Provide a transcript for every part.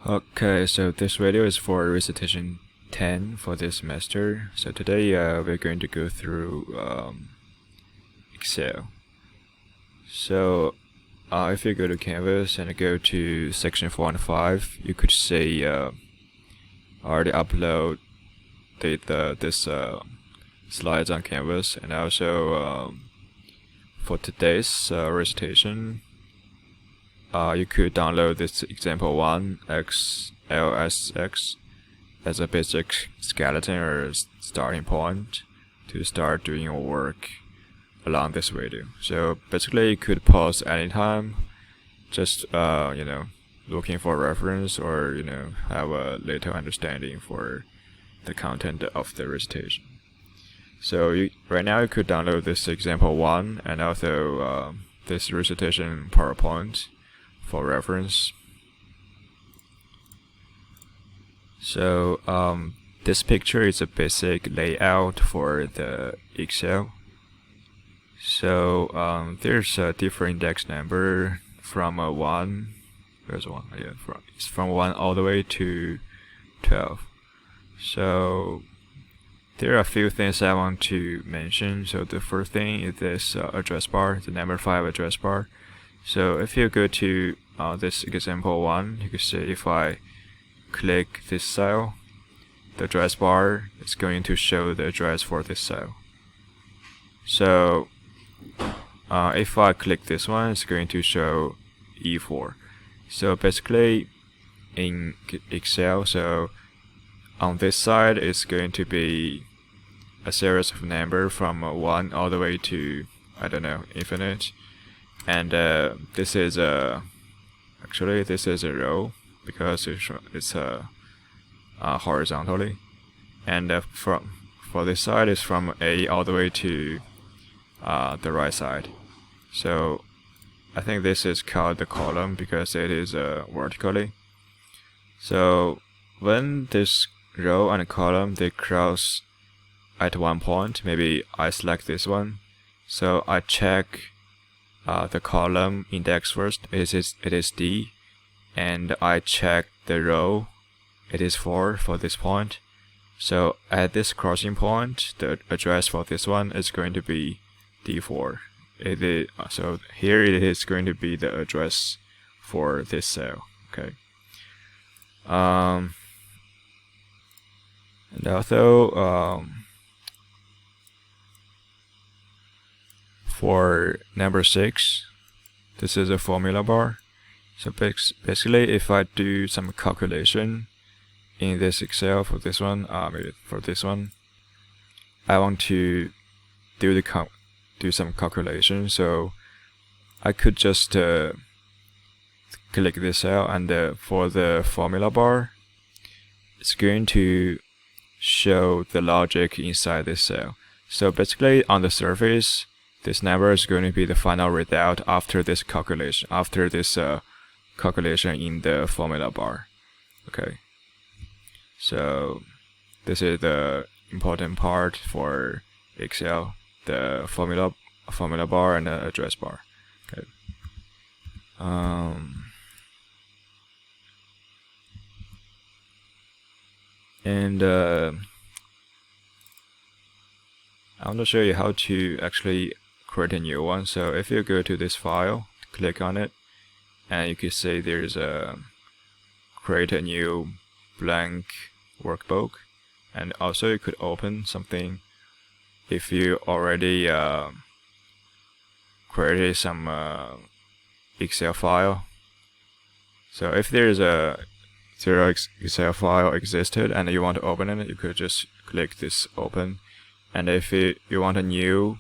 Okay, so this video is for Recitation 10 for this semester. So today we're going to go through Excel. So if you go to Canvas and go to section 4 and 5, you could see already upload this slides on Canvas, and also for today's recitation, you could download this example 1 XLSX as a basic skeleton or starting point to start doing your work along this video. So basically, you could pause anytime, just looking for reference, or have a little understanding for the content of the recitation. So right now you could download this example 1 and also this recitation PowerPoint for reference. So this picture is a basic layout for the Excel. So there's a different index number from 1. There's 1. Yeah, it's from 1 all the way to 12. So there are a few things I want to mention. So the first thing is this address bar, the number 5 address bar. So if you go to this example 1, you can see if I click this cell, the address bar is going to show the address for this cell. So if I click this one, it's going to show E4. So basically in Excel, so on this side it's going to be a series of numbers from 1 all the way to, I don't know, infinite. And this is actually this is a row because it's horizontally, and for this side is from A all the way to the right side. So I think this is called the column because it is vertically. So when this row and column they cross at one point, maybe I select this one, so I check the column index first, it is D, and I check the row, it is 4 for this point. So at this crossing point, the address for this one is going to be D4. So here it is going to be the address for this cell. Okay. And also for number 6, this is a formula bar. So basically, if I do some calculation in this Excel for this one, maybe for this one, I want to do some calculation. So I could just click this cell, and for the formula bar, it's going to show the logic inside this cell. So basically, on the surface, this number is going to be the final result after this calculation, calculation in the formula bar. Okay. So this is the important part for Excel: the formula bar and the address bar. Okay. And I want to show you how to actually create a new one. So if you go to this file, click on it, and you can see there's a create a new blank workbook. And also you could open something if you already created some Excel file. So if there's a Excel file existed and you want to open it, you could just click this open. And if you want a new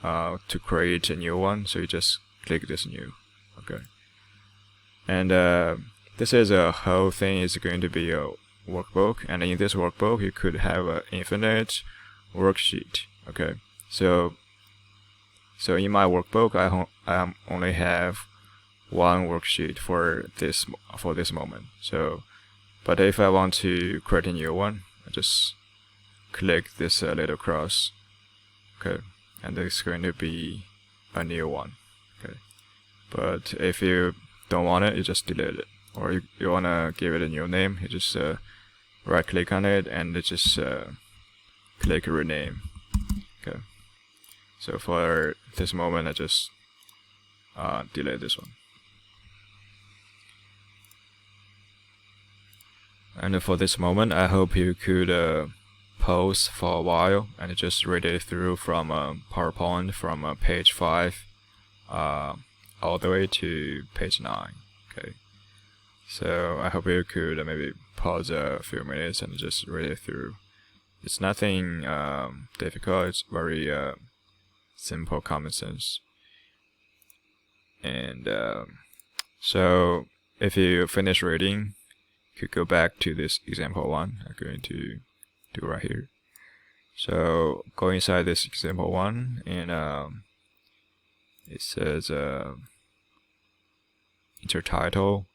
to create a new one, so you just click this new. Okay. And this is a whole thing is going to be a workbook, and in this workbook you could have an infinite worksheet. Okay. So in my workbook I only have one worksheet for this moment. So but if I want to create a new one, I just click this little cross. Okay. And it's going to be a new one. Okay. But if you don't want it, you just delete it. or you wanna give it a new name, you just right click on it and just click rename. Okay. So for this moment, I just delete this one. And for this moment, I hope you could pause for a while and just read it through from PowerPoint from page 5 all the way to page 9. Okay. So I hope you could maybe pause a few minutes and just read it through. It's nothing difficult. It's very simple common sense. And so if you finish reading, you could go back to this example 1. I'm going to do right here. So go inside this example 1, and it says intertitle.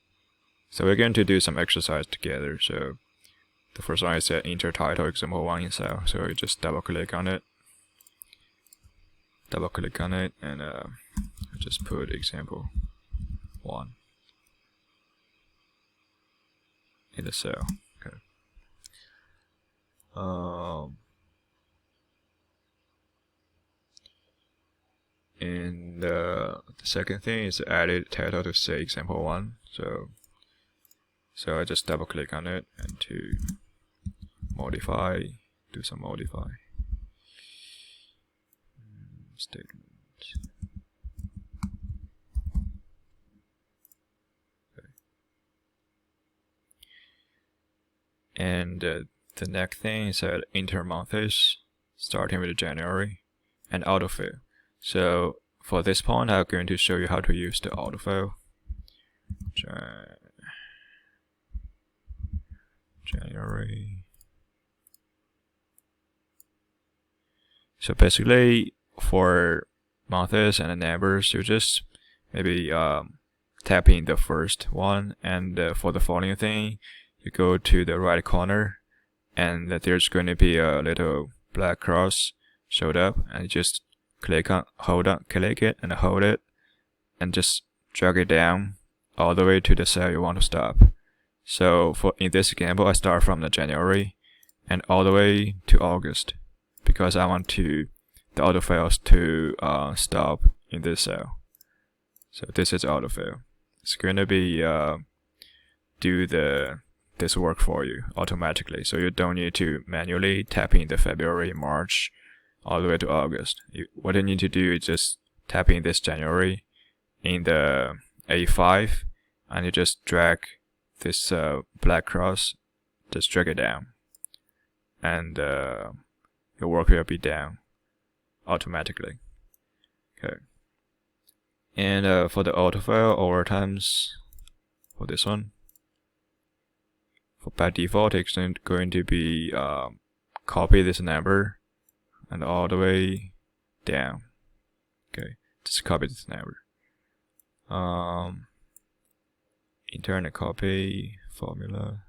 So we're going to do some exercise together. So the first one is intertitle example 1 in cell. So you just double click on it. And just put example 1 in the cell. Okay. And the second thing is edit title to say example 1. So I just double click on it and to modify, do some modify. Statement. Okay. And the next thing is intermonths, starting with January, and autofill. So for this point, I'm going to show you how to use the autofill. January. So basically, for months and numbers, you just maybe tap in the first one, and for the following thing, you go to the right corner, and there's going to be a little black cross showed up, and you just click it and hold it, and just drag it down all the way to the cell you want to stop. So in this example, I start from the January and all the way to August, because I want the autofills to stop in this cell. So this is autofill. It's going to be do this work for you automatically, so you don't need to manually tap in the February, March, all the way to August. What you need to do is just tap in this January in the A5, and you just drag this black cross, just drag it down, and your work will be done automatically. Okay. And for the autofill over times, for this one, by default, it's going to be copy this number and all the way down. Okay, just copy this number. Internal copy formula.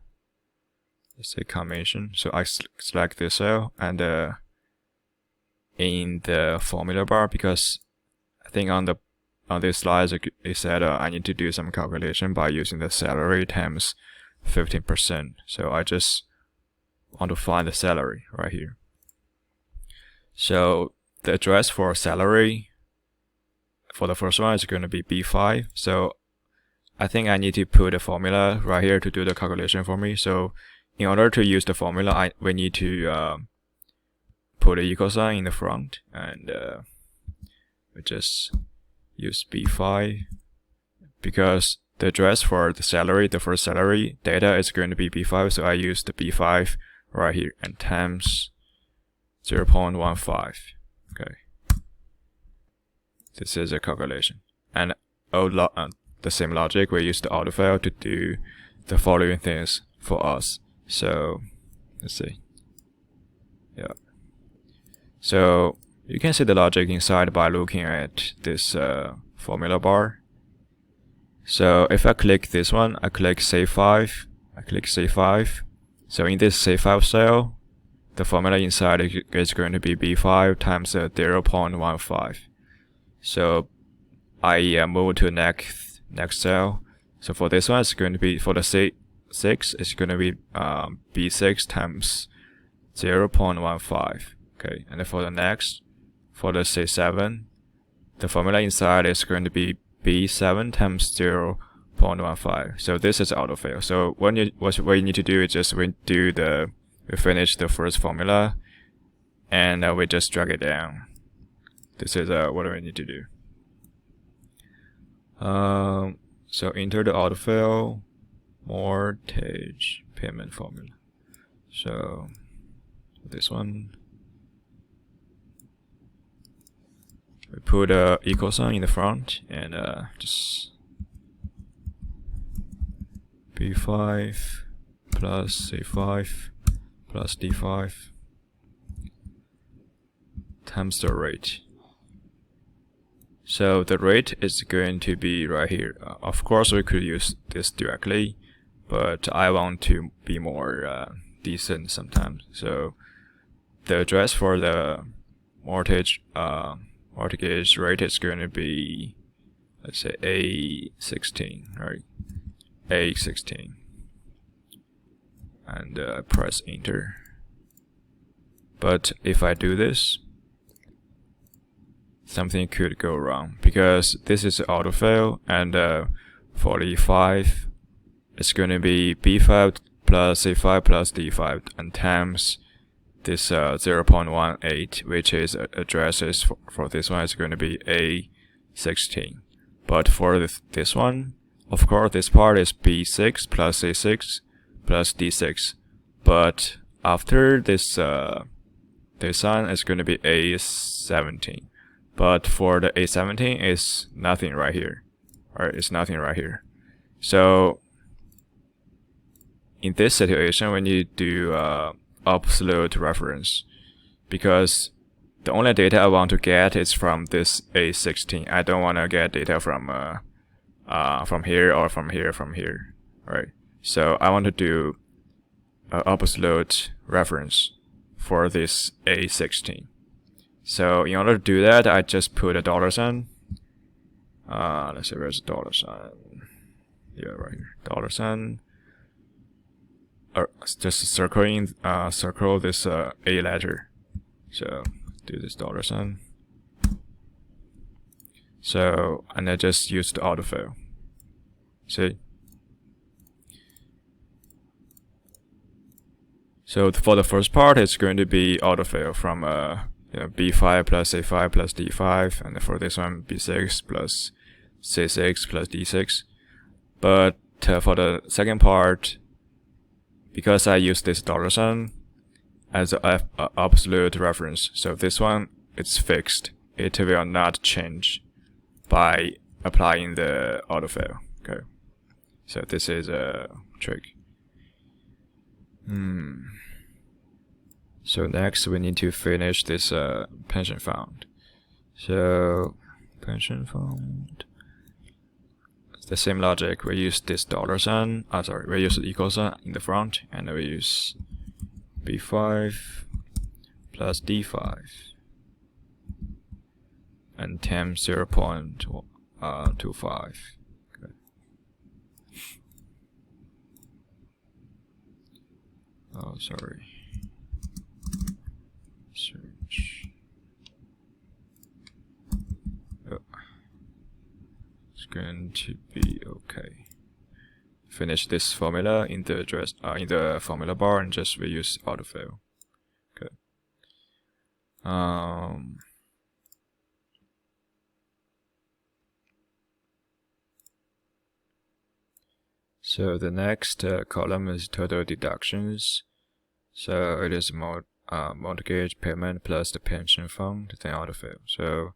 Let's say combination. So I select this cell, and in the formula bar, because I think on this slide it said I need to do some calculation by using the salary times 15%. So I just want to find the salary right here. So the address for salary for the first one is going to be B5. So I think I need to put a formula right here to do the calculation for me. So in order to use the formula, we need to put an equal sign in the front, and we just use B5, because the address for the salary, the first salary data, is going to be B5. So I use the B5 right here and times 0.15. Okay, this is a calculation. And the same logic, we use the autofill to do the following things for us. So let's see. Yeah. So you can see the logic inside by looking at this formula bar. So if I click this one, I click save 5. So in this save 5 cell, the formula inside is going to be B5 times 0.15. So I move to next cell. So for this one, it's going to be, for the C6, it's going to be B6 times 0.15. Okay, and then for the next, for the C7, the formula inside is going to be B7 times 0.15. So this is autofill. So what you need to do is just we finish the first formula, and we just drag it down. This is what we need to do. So enter the autofill mortgage payment formula. So this one, we put a equal sign in the front, and just B5 plus C5 plus D5 times the rate. So the rate is going to be right here. Of course, we could use this directly, but I want to be more decent sometimes. So the address for the mortgage rate is going to be, let's say, A16, right? A16, and press enter. But if I do this, something could go wrong, because this is autofill, and 45 is going to be B5 plus C5 plus D5 and times this 0.18, which is addresses for this one is going to be A16. But for this one, of course, this part is B6 plus C6 plus D6. But after this sign is going to be A17. But for the A17, it's nothing right here. Alright, it's nothing right here. So in this situation, we need to do absolute reference, because the only data I want to get is from this A16. I don't want to get data from here or from here. Alright, so I want to do absolute reference for this A16. So in order to do that, I just put a $sign. Let's see, where's the $sign? Yeah, right here. $sign. Just circle this A letter. So do this $sign. So, and I just use the autofill. See? So for the first part, it's going to be autofill from B5 plus A5 plus D5, and for this one, B6 plus C6 plus D6. But for the second part, because I use this $sign as an absolute reference, so this one, it's fixed. It will not change by applying the autofill. Okay, so this is a trick. So next we need to finish this pension fund. So pension fund, it's the same logic. We use this $sign. We use the equal sign in the front, and we use B5 plus D5 and times 0.25. Okay. Oh, sorry. Search. Oh. It's going to be okay. Finish this formula in the address in the formula bar, and just we use autofill. Okay. So the next column is total deductions. So it is mortgage payment plus the pension fund, then autofill. So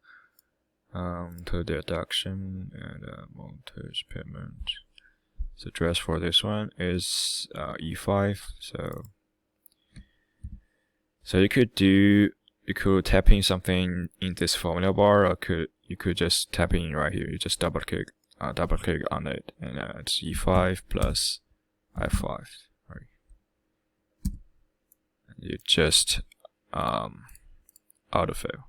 total deduction and mortgage payment. The address for this one is E5. So you could type in something in this formula bar, or you could just type in right here. You just double click on it, and it's E5 plus I5. Right. And you just autofill.